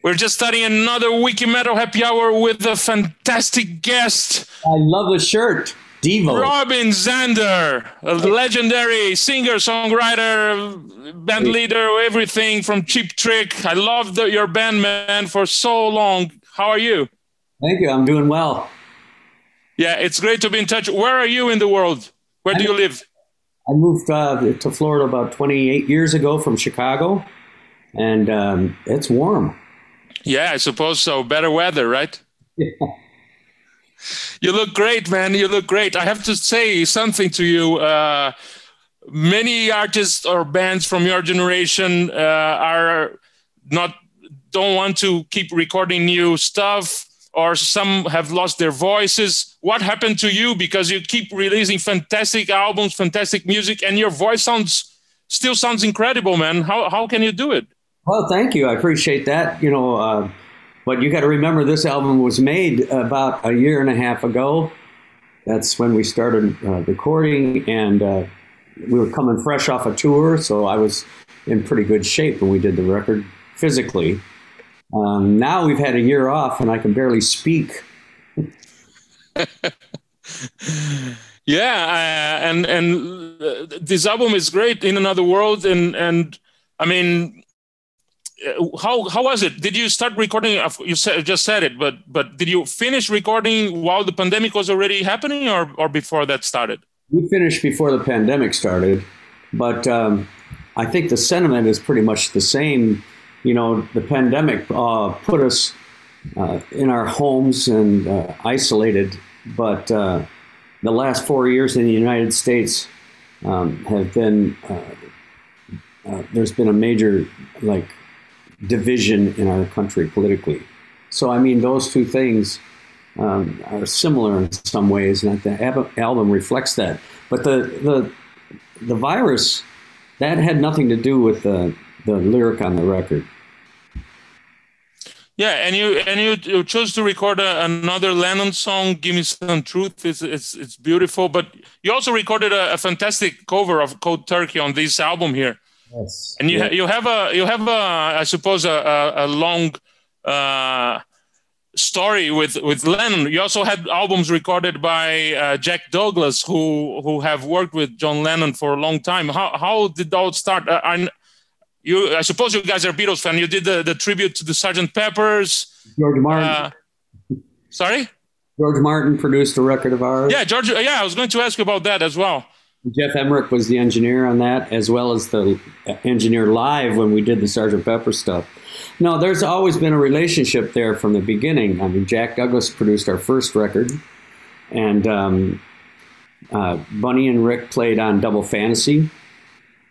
We're just starting another Wikimetal Happy Hour with a fantastic guest. I love the shirt. Devo. Robin Zander, a legendary singer, songwriter, band leader, everything from Cheap Trick. I loved your band, man, for so long. How are you? Thank you. I'm doing well. Yeah, it's great to be in touch. Where are you in the world? Where do you live? I moved to Florida about 28 years ago from Chicago, and it's warm. Yeah, I suppose so. Better weather, right? Yeah. You look great, man. You look great. I have to say something to you. Many artists or bands from your generation don't want to keep recording new stuff, or some have lost their voices. What happened to you? Because you keep releasing fantastic albums, fantastic music, and your voice still sounds incredible, man. How can you do it? Well, thank you. I appreciate that. But you got to remember, this album was made about a year and a half ago. That's when we started recording, and we were coming fresh off a tour, so I was in pretty good shape when we did the record physically. Now we've had a year off, and I can barely speak. Yeah, and this album is great, In Another World, and I mean, how was it? Did you start recording? You just said it, but did you finish recording while the pandemic was already happening, or before that started? We finished before the pandemic started, but I think the sentiment is pretty much the same. The pandemic put us in our homes and isolated, but the last 4 years in the United States have been there's been a major division in our country politically. So, I mean, those two things are similar in some ways, and the album reflects that. But the virus, that had nothing to do with the lyric on the record. Yeah, and you chose to record another Lennon song, "Give Me Some Truth." It's beautiful, but you also recorded a fantastic cover of Cold Turkey on this album here. Yes. And you have I suppose a long story with Lennon. You also had albums recorded by Jack Douglas, who have worked with John Lennon for a long time. How did that start? I suppose you guys are Beatles fan. You did the tribute to the Sgt. Pepper's. George Martin. Sorry? George Martin produced a record of ours. Yeah, George. Yeah, I was going to ask you about that as well. Jeff Emmerich was the engineer on that, as well as the engineer live when we did the Sgt. Pepper stuff. No, there's always been a relationship there from the beginning. I mean, Jack Douglas produced our first record, and Bunny and Rick played on Double Fantasy,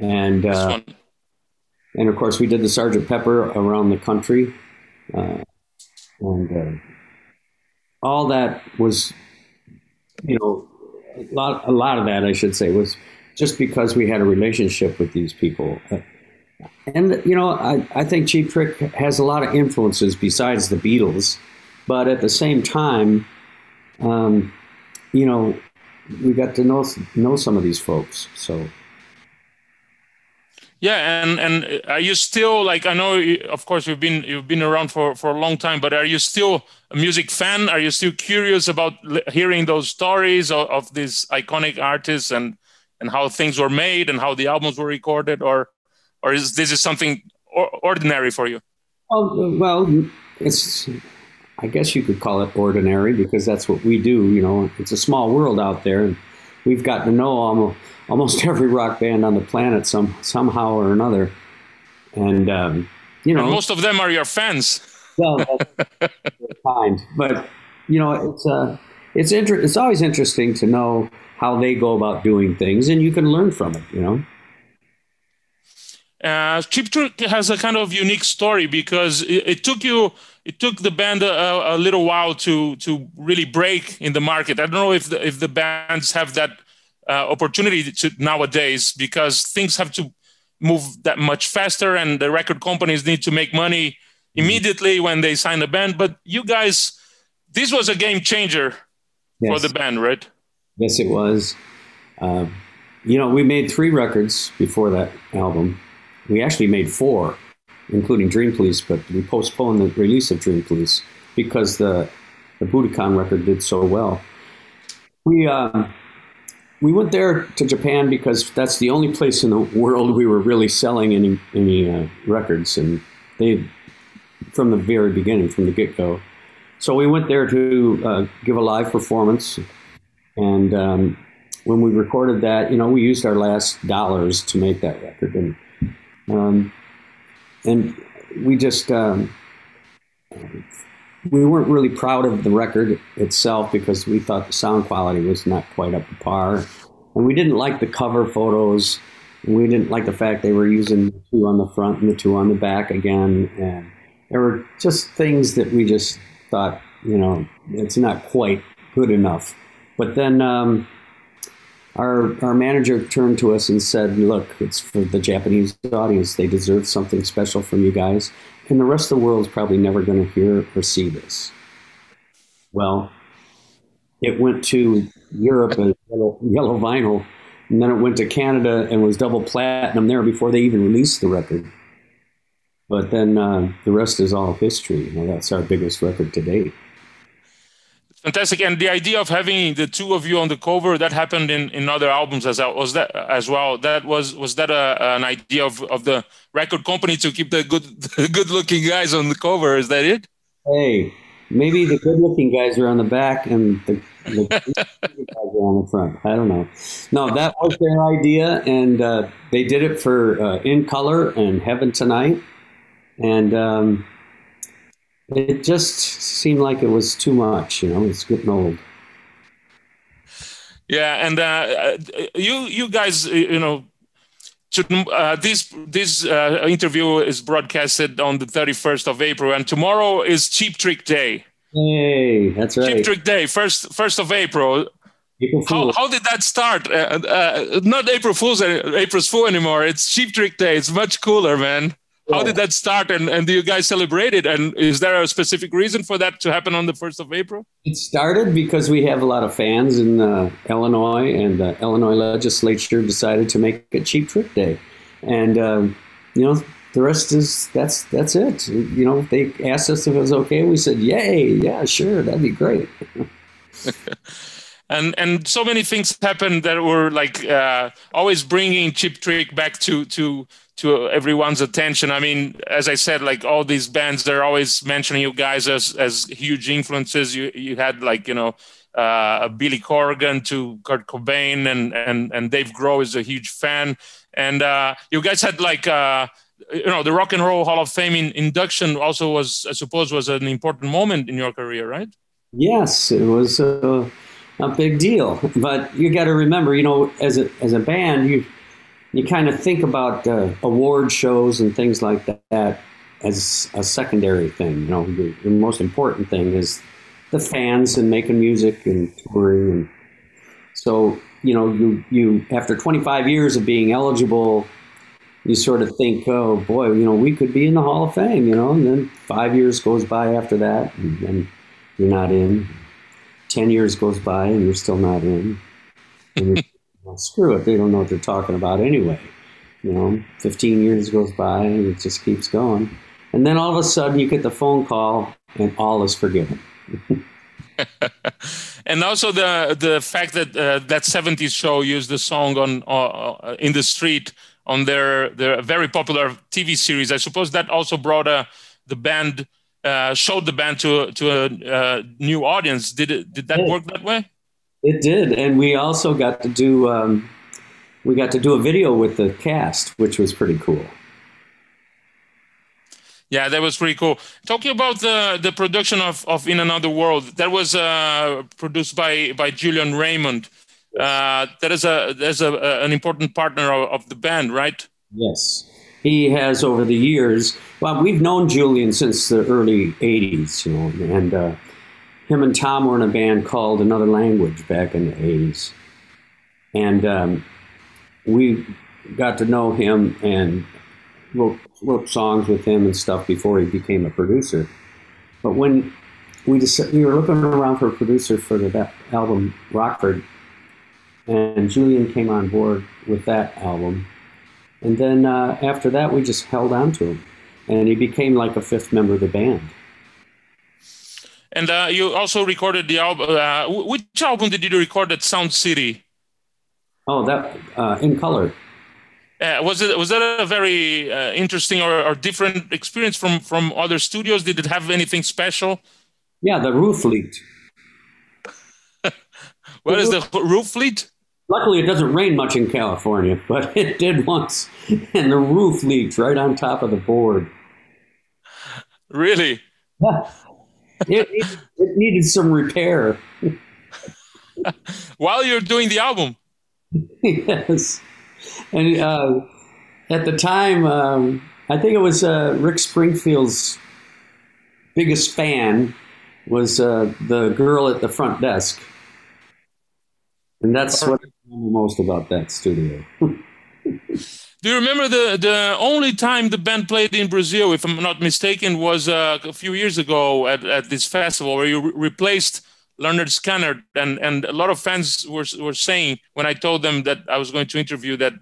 and of course we did the Sgt. Pepper around the country, and all that was, a lot of that, I should say, was just because we had a relationship with these people. And, I think Cheap Trick has a lot of influences besides the Beatles. But at the same time, we got to know some of these folks. So. Yeah, and are you still, I know, of course, you've been around for a long time, but are you still a music fan? Are you still curious about hearing those stories of these iconic artists and how things were made and how the albums were recorded, or is this something ordinary for you? Oh, well, I guess you could call it ordinary, because that's what we do. It's a small world out there, and we've gotten to know almost every rock band on the planet somehow or another, and and most of them are your fans. Well, that's kind, but it's always interesting to know how they go about doing things, and you can learn from it. Cheap Trick has a kind of unique story, because it took the band a little while to really break in the market. I don't know if the bands have that opportunity nowadays, because things have to move that much faster, and the record companies need to make money immediately when they sign a band. But you guys, this was a game changer for the band, right? Yes, it was. We made 3 records before that album. We actually made 4. including Dream Police, but we postponed the release of Dream Police because the Budokan record did so well. We went there to Japan because that's the only place in the world we were really selling any records, and they, from the very beginning, from the get-go. So we went there to give a live performance, and when we recorded that, we used our last dollars to make that record, and we just we weren't really proud of the record itself because we thought the sound quality was not quite up to par. And we didn't like the cover photos. And we didn't like the fact they were using the two on the front and the two on the back again. And there were just things that we just thought, it's not quite good enough. But then our manager turned to us and said, look, it's for the Japanese audience. They deserve something special from you guys. And the rest of the world is probably never going to hear or see this. Well, it went to Europe as yellow vinyl, and then it went to Canada and was double platinum there before they even released the record. But then the rest is all history. That's our biggest record to date. Fantastic. And the idea of having the two of you on the cover, that happened in other albums as well. Was that as well? Was that an idea of the record company to keep the good looking guys on the cover? Is that it? Hey, maybe the good looking guys are on the back and the guys are on the front. I don't know. No, that was their idea, and they did it for In Color and Heaven Tonight, and it just seemed like it was too much, it's getting old. Yeah, and you guys, this interview is broadcasted on the 31st of April, and tomorrow is Cheap Trick Day. Hey, that's right. Cheap Trick Day, 1st of April. How did that start? Not April's Fool anymore. It's Cheap Trick Day. It's much cooler, man. How did that start, and do you guys celebrate it? And is there a specific reason for that to happen on the 1st of April? It started because we have a lot of fans in Illinois, and the Illinois legislature decided to make it Cheap Trick Day. And, the rest is, that's it. They asked us if it was okay. We said, yay, yeah, sure, that'd be great. And so many things happened that were like always bringing Cheap Trick back to everyone's attention. I mean, as I said, like all these bands, they're always mentioning you guys as huge influences. You had like, Billy Corgan to Kurt Cobain, and Dave Grohl is a huge fan. And you guys had like, the Rock and Roll Hall of Fame induction also was, I suppose, was an important moment in your career, right? Yes, it was a big deal. But you got to remember, as a band, you kind of think about award shows and things like that as a secondary thing. The most important thing is the fans and making music and touring. And so, you after 25 years of being eligible, you sort of think, oh boy, we could be in the Hall of Fame, and then 5 years goes by after that, and then you're not in. 10 years goes by and you're still not in. And well, screw it, they don't know what they're talking about anyway. 15 years goes by and it just keeps going. And then all of a sudden you get the phone call and all is forgiven. And also the fact that that 70s show used the song on In the Street on their very popular TV series. I suppose that also brought the band, showed the band to a new audience. Did that work that way? It did, and we also got to do a video with the cast, which was pretty cool. Yeah, that was pretty cool. Talking about the production of In Another World, that was produced by Julian Raymond. That is an important partner of the band, right? Yes, he has over the years. Well, we've known Julian since the early '80s, and him and Tom were in a band called Another Language back in the '80s, and we got to know him and wrote songs with him and stuff before he became a producer. But when we were looking around for a producer for that album, Rockford, and Julian came on board with that album. And then after that, we just held on to him. and he became like a fifth member of the band. And you also recorded the album. Which album did you record at Sound City? Oh, that In Color. Was that a very interesting or different experience from other studios? Did it have anything special? Yeah, the roof leaked. What is the roof leak? Luckily, it doesn't rain much in California, but it did once, and the roof leaked right on top of the board. Really? Yeah. It needed some repair. While you're doing the album? Yes. And at the time, I think it was Rick Springfield's biggest fan was the girl at the front desk. And that's what I remember most about that studio. Do you remember the only time the band played in Brazil, if I'm not mistaken, was a few years ago at this festival where you replaced Leonard Skinner, and a lot of fans were saying when I told them that I was going to interview that,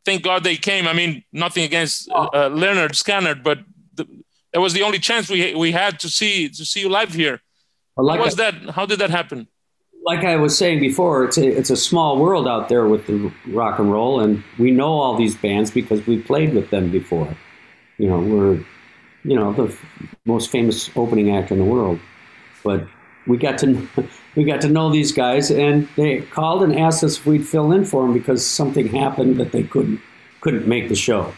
thank God they came. I mean, nothing against Leonard Skinner, but that was the only chance we had to see you live here. Well, how was that? How did that happen? Like I was saying before, it's a small world out there with the rock and roll, and we know all these bands because we played with them before. You know, we're the most famous opening act in the world, but we got to know these guys, and they called and asked us if we'd fill in for them because something happened that they couldn't make the show.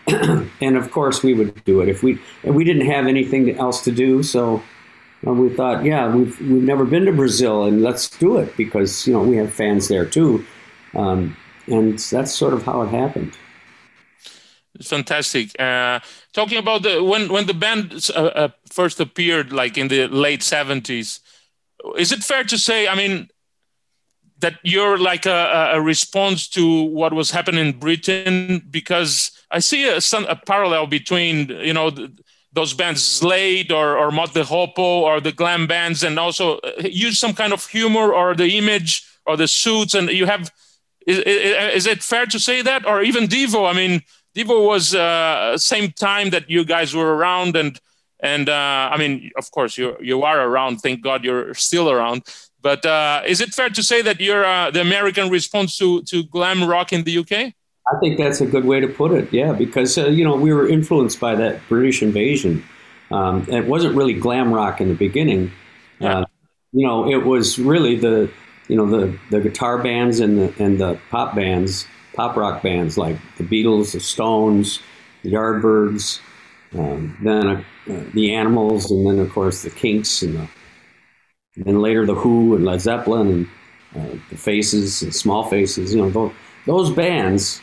And of course, we would do it if we didn't have anything else to do. So we thought, yeah, we've never been to Brazil, and let's do it because we have fans there too, and that's sort of how it happened. It's fantastic. Talking about when the band first appeared, like in the late 70s, is it fair to say, I mean, that you're like a response to what was happening in Britain? Because I see a parallel between those bands Slade or Mott the Hoople or the glam bands, and also use some kind of humor or the image or the suits. And you have, is it fair to say that? Or even Devo? I mean, Devo was same time that you guys were around, and I mean, of course, you are around. Thank God you're still around. But is it fair to say that you're the American response to glam rock in the UK? I think that's a good way to put it, yeah, because, we were influenced by that British invasion. It wasn't really glam rock in the beginning. Yeah. It was really the guitar bands and the pop bands, pop rock bands like the Beatles, the Stones, the Yardbirds, then the Animals, and then, of course, the Kinks, and then later the Who and Led Zeppelin and the Faces and Small Faces. Those bands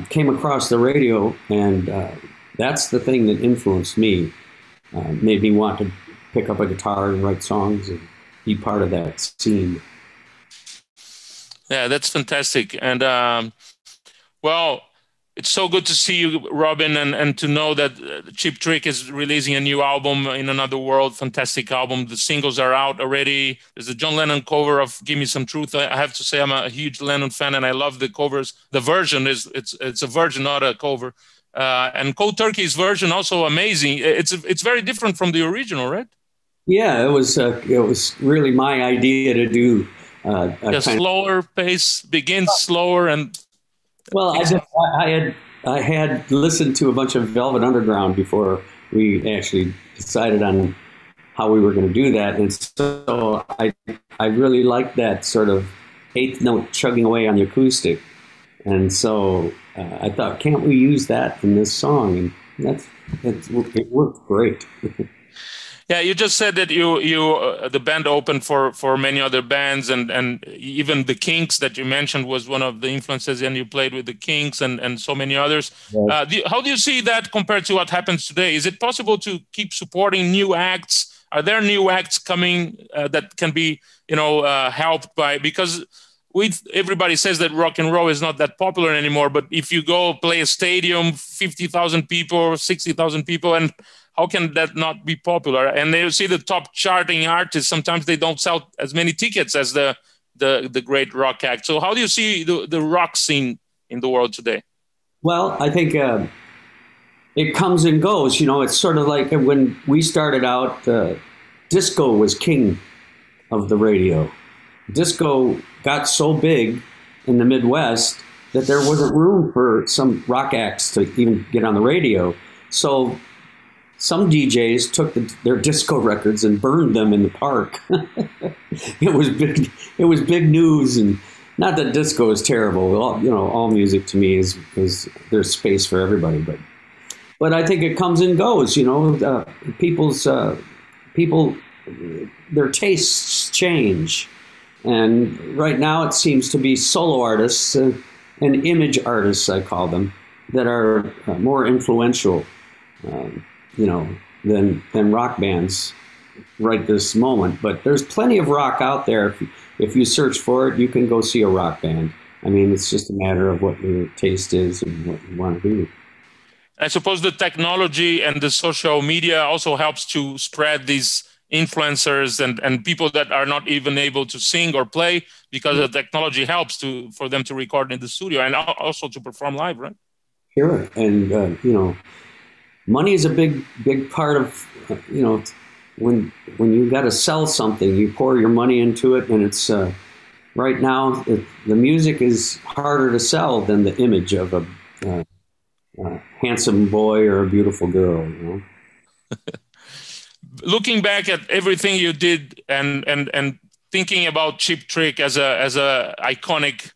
came across the radio, and that's the thing that influenced me, made me want to pick up a guitar and write songs and be part of that scene. Yeah, that's fantastic. And well, it's so good to see you, Robin, and to know that Cheap Trick is releasing a new album, In Another World. Fantastic album. The singles are out already. There's a John Lennon cover of Give Me Some Truth. I have to say I'm a huge Lennon fan, and I love the covers. The version it's a version, not a cover. And Cold Turkey's version also amazing. It's very different from the original, right? Yeah, it was really my idea to do a slower pace, begins slower and. Well, I had listened to a bunch of Velvet Underground before we actually decided on how we were going to do that, and so I really liked that sort of eighth note chugging away on the acoustic, and so I thought, can't we use that in this song? And it worked great. Yeah, you just said that you the band opened for many other bands, and even the Kinks that you mentioned was one of the influences, and you played with the Kinks and so many others. Yes. How do you see that compared to what happens today? Is it possible to keep supporting new acts? Are there new acts coming that can be helped by, because everybody says that rock and roll is not that popular anymore, but if you go play a stadium, 50,000 people, 60,000 people, and how can that not be popular? And they see the top charting artists. Sometimes they don't sell as many tickets as the great rock act. So how do you see the rock scene in the world today? Well, I think it comes and goes. You know, it's sort of like when we started out, disco was king of the radio. Disco got so big in the Midwest that there wasn't room for some rock acts to even get on the radio. So some DJs took their disco records and burned them in the park. It was big. It was big news, and not that disco is terrible. All music to me is there's space for everybody, but I think it comes and goes. People, their tastes change, and right now it seems to be solo artists and image artists, I call them, that are more influential. Than rock bands right this moment. But there's plenty of rock out there. If you search for it, you can go see a rock band. I mean, it's just a matter of what your taste is and what you want to do. I suppose the technology and the social media also helps to spread these influencers and people that are not even able to sing or play, because the technology helps for them to record in the studio and also to perform live, right? Sure. And, money is a big part of, when you got to sell something, you pour your money into it, and it's right now the music is harder to sell than the image of a handsome boy or a beautiful girl. Looking back at everything you did and thinking about Cheap Trick as a iconic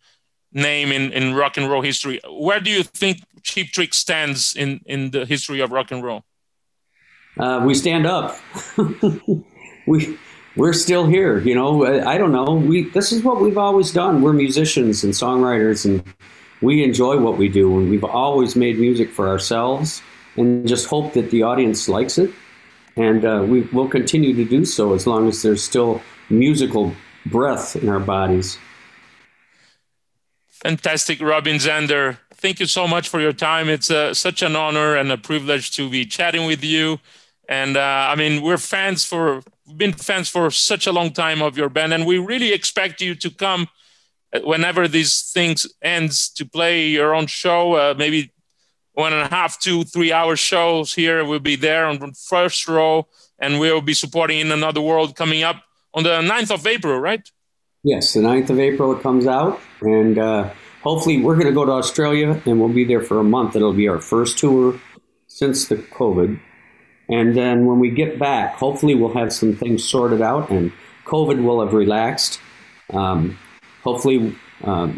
name in rock and roll history, where do you think Cheap Trick stands in the history of rock and roll? We stand up. We're still here. I don't know. This is what we've always done. We're musicians and songwriters, and we enjoy what we do. And we've always made music for ourselves, and just hope that the audience likes it. And we will continue to do so as long as there's still musical breath in our bodies. Fantastic, Robin Zander. Thank you so much for your time. It's such an honor and a privilege to be chatting with you. And we've been fans for such a long time of your band, and we really expect you to come whenever these things ends to play your own show. Maybe 1.5, 2, 3 hour shows here. We'll be there on the first row, and we'll be supporting In Another World coming up on the 9th of April, right? Yes, the 9th of April it comes out, and hopefully we're going to go to Australia, and we'll be there for a month. It'll be our first tour since the COVID. And then when we get back, hopefully we'll have some things sorted out, and COVID will have relaxed. Hopefully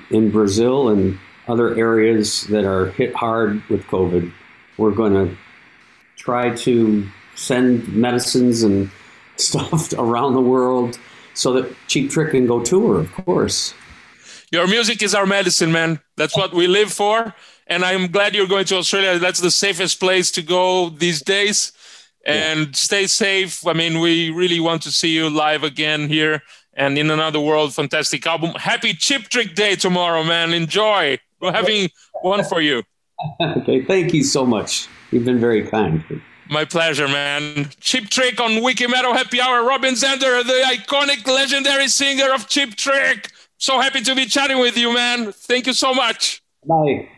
in Brazil and other areas that are hit hard with COVID, we're going to try to send medicines and stuff around the world so that Cheap Trick can go tour, of course. Your music is our medicine, man. That's what we live for. And I'm glad you're going to Australia. That's the safest place to go these days. And stay safe. We really want to see you live again here and In Another World. Fantastic album. Happy Cheap Trick Day tomorrow, man. Enjoy. We're having one for you. Okay, thank you so much. You've been very kind. My pleasure, man. Cheap Trick on Wikimetal Happy Hour. Robin Zander, the iconic, legendary singer of Cheap Trick. So happy to be chatting with you, man. Thank you so much. Bye.